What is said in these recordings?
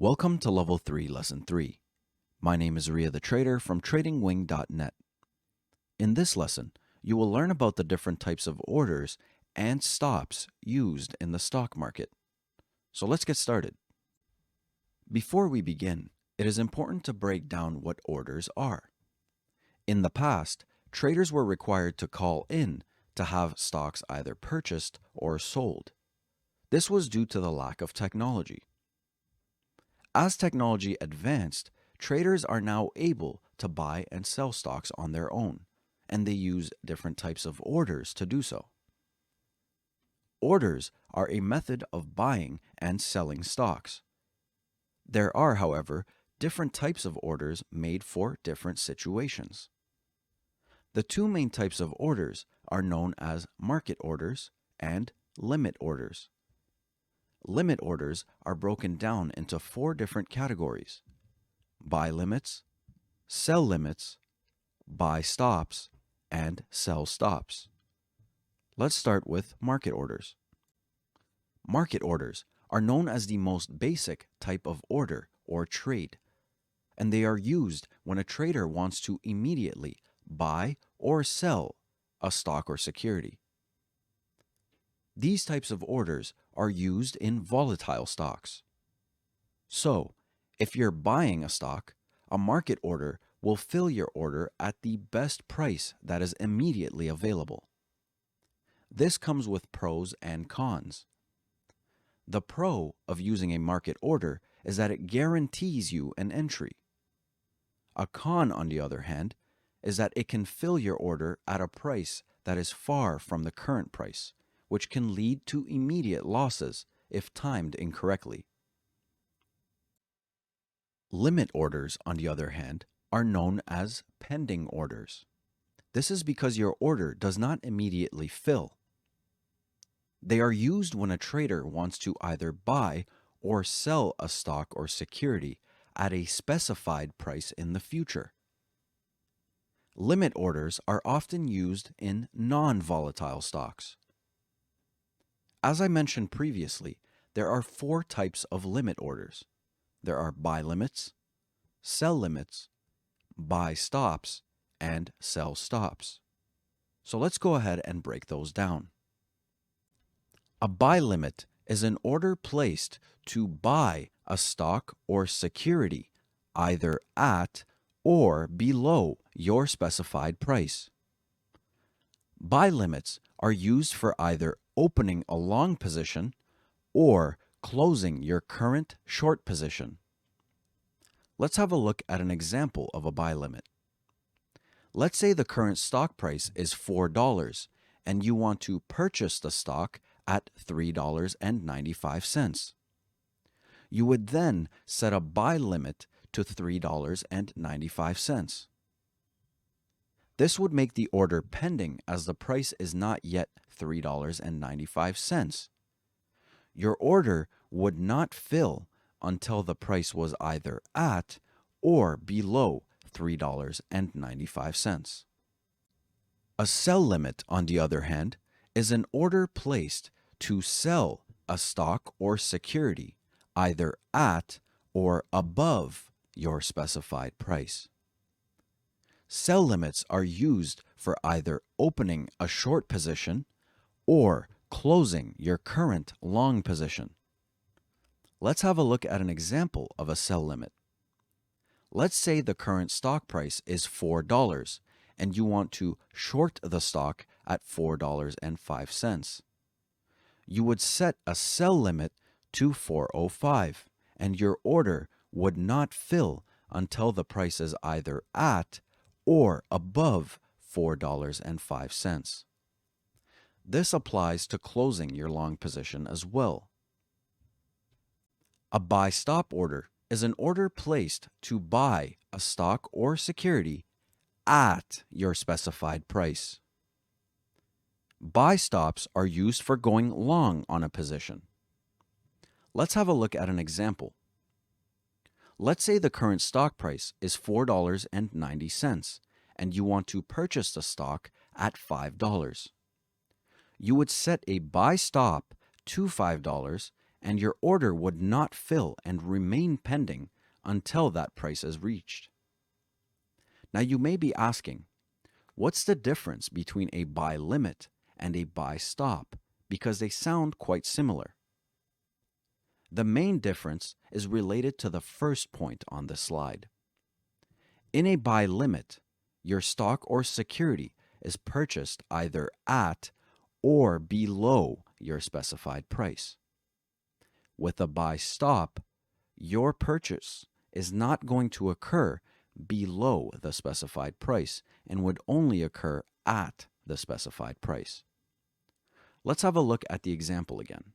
Welcome to Level 3, Lesson 3. My name is RIA the Trader from TradingWing.net. In this lesson, you will learn about the different types of orders and stops used in the stock market. So let's get started. Before we begin, it is important to break down what orders are. In the past, traders were required to call in to have stocks either purchased or sold. This was due to the lack of technology. As technology advanced, traders are now able to buy and sell stocks on their own, and they use different types of orders to do so. Orders are a method of buying and selling stocks. There are, however, different types of orders made for different situations. The two main types of orders are known as market orders and limit orders. Limit orders are broken down into four different categories: buy limits, sell limits, buy stops, and sell stops. Let's start with market orders. Market orders are known as the most basic type of order or trade, and they are used when a trader wants to immediately buy or sell a stock or security. These types of orders are used in volatile stocks. So, if you're buying a stock, a market order will fill your order at the best price that is immediately available. This comes with pros and cons. The pro of using a market order is that it guarantees you an entry. A con, on the other hand, is that it can fill your order at a price that is far from the current price, which can lead to immediate losses if timed incorrectly. Limit orders, on the other hand, are known as pending orders. This is because your order does not immediately fill. They are used when a trader wants to either buy or sell a stock or security at a specified price in the future. Limit orders are often used in non-volatile stocks. As I mentioned previously, there are four types of limit orders. There are buy limits, sell limits, buy stops, and sell stops. So let's go ahead and break those down. A buy limit is an order placed to buy a stock or security either at or below your specified price. Buy limits are used for either opening a long position or closing your current short position. Let's have a look at an example of a buy limit. Let's say the current stock price is $4 and you want to purchase the stock at $3.95. You would then set a buy limit to $3.95. This would make the order pending as the price is not yet $3.95. Your order would not fill until the price was either at or below $3.95. A sell limit, on the other hand, is an order placed to sell a stock or security either at or above your specified price. Sell limits are used for either opening a short position or closing your current long position. Let's have a look at an example of a sell limit. Let's say the current stock price is $4 and you want to short the stock at $4.05. You would set a sell limit to $4.05 and your order would not fill until the price is either at or above $4.05. This applies to closing your long position as well. A buy stop order is an order placed to buy a stock or security at your specified price. Buy stops are used for going long on a position. Let's have a look at an example. Let's say the current stock price is $4.90 and you want to purchase the stock at $5. You would set a buy stop to $5 and your order would not fill and remain pending until that price is reached. Now you may be asking, what's the difference between a buy limit and a buy stop? Because they sound quite similar. The main difference is related to the first point on the slide. In a buy limit, your stock or security is purchased either at or below your specified price. With a buy stop, your purchase is not going to occur below the specified price and would only occur at the specified price. Let's have a look at the example again.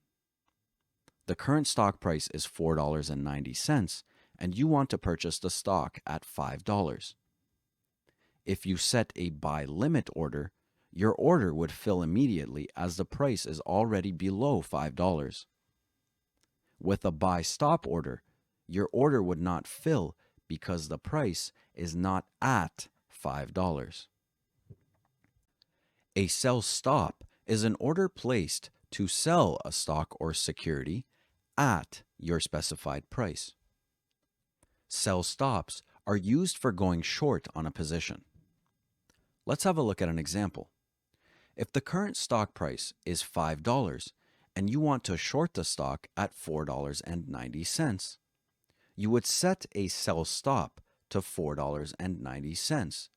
The current stock price is $4.90, and you want to purchase the stock at $5. If you set a buy limit order, your order would fill immediately as the price is already below $5. With a buy stop order, your order would not fill because the price is not at $5. A sell stop is an order placed to sell a stock or security at your specified price. Sell stops are used for going short on a position. Let's have a look at an example. If the current stock price is $5 and you want to short the stock at $4.90, you would set a sell stop to $4.90,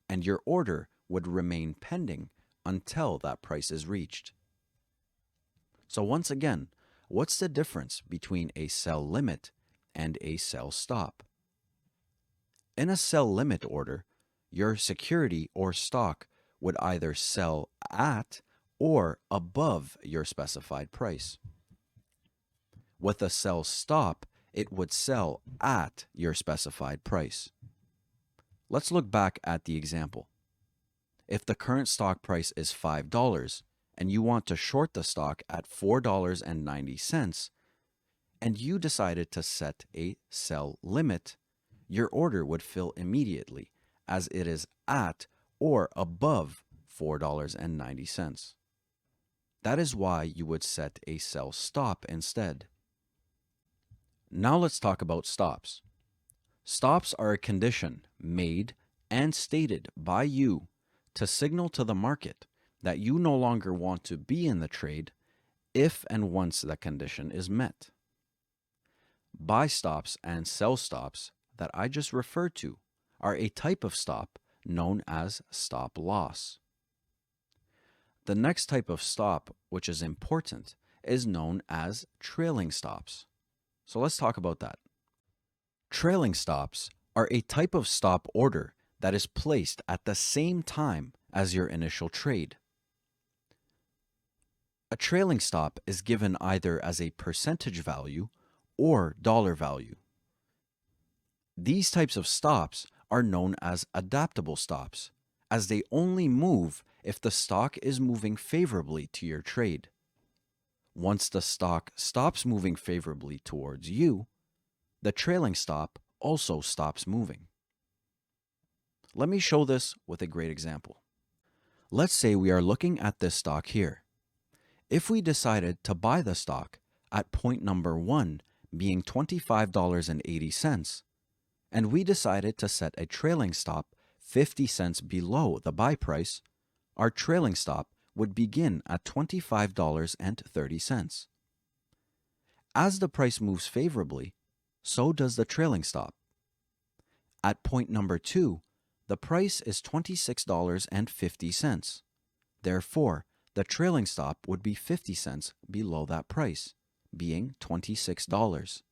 and your order would remain pending until that price is reached. So once again, what's the difference between a sell limit and a sell stop? In a sell limit order, your security or stock would either sell at or above your specified price. With a sell stop, it would sell at your specified price. Let's look back at the example. If the current stock price is $5 and you want to short the stock at $4.90, and you decided to set a sell limit, your order would fill immediately as it is at or above $4.90. That is why you would set a sell stop instead. Now let's talk about stops. Stops are a condition made and stated by you to signal to the market that you no longer want to be in the trade if and once that condition is met. Buy stops and sell stops that I just referred to are a type of stop known as stop loss. The next type of stop, which is important, is known as trailing stops. So let's talk about that. Trailing stops are a type of stop order that is placed at the same time as your initial trade. A trailing stop is given either as a percentage value or dollar value. These types of stops are known as adaptable stops, as they only move if the stock is moving favorably to your trade. Once the stock stops moving favorably towards you, the trailing stop also stops moving. Let me show this with a great example. Let's say we are looking at this stock here. If we decided to buy the stock at point number 1 being $25.80, and we decided to set a trailing stop 50 cents below the buy price, our trailing stop would begin at $25.30. As the price moves favorably, so does the trailing stop. At point number 2, the price is $26.50. Therefore, the trailing stop would be 50 cents below that price, being $26.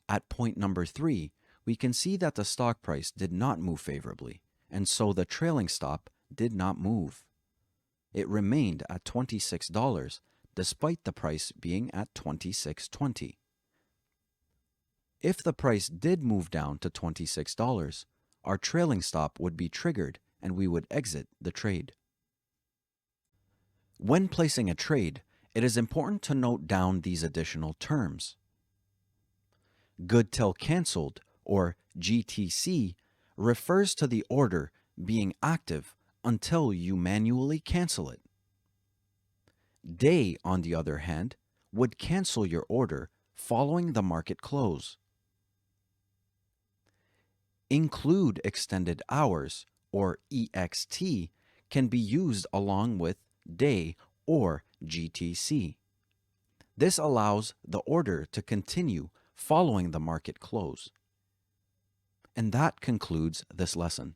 At point number 3, we can see that the stock price did not move favorably, and so the trailing stop did not move. It remained at $26 despite the price being at $26.20. If the price did move down to $26, our trailing stop would be triggered and we would exit the trade. When placing a trade, it is important to note down these additional terms. Good till canceled, or GTC, refers to the order being active until you manually cancel it. Day, on the other hand, would cancel your order following the market close. Include extended hours, or EXT, can be used along with day or GTC. This allows the order to continue following the market close. And that concludes this lesson.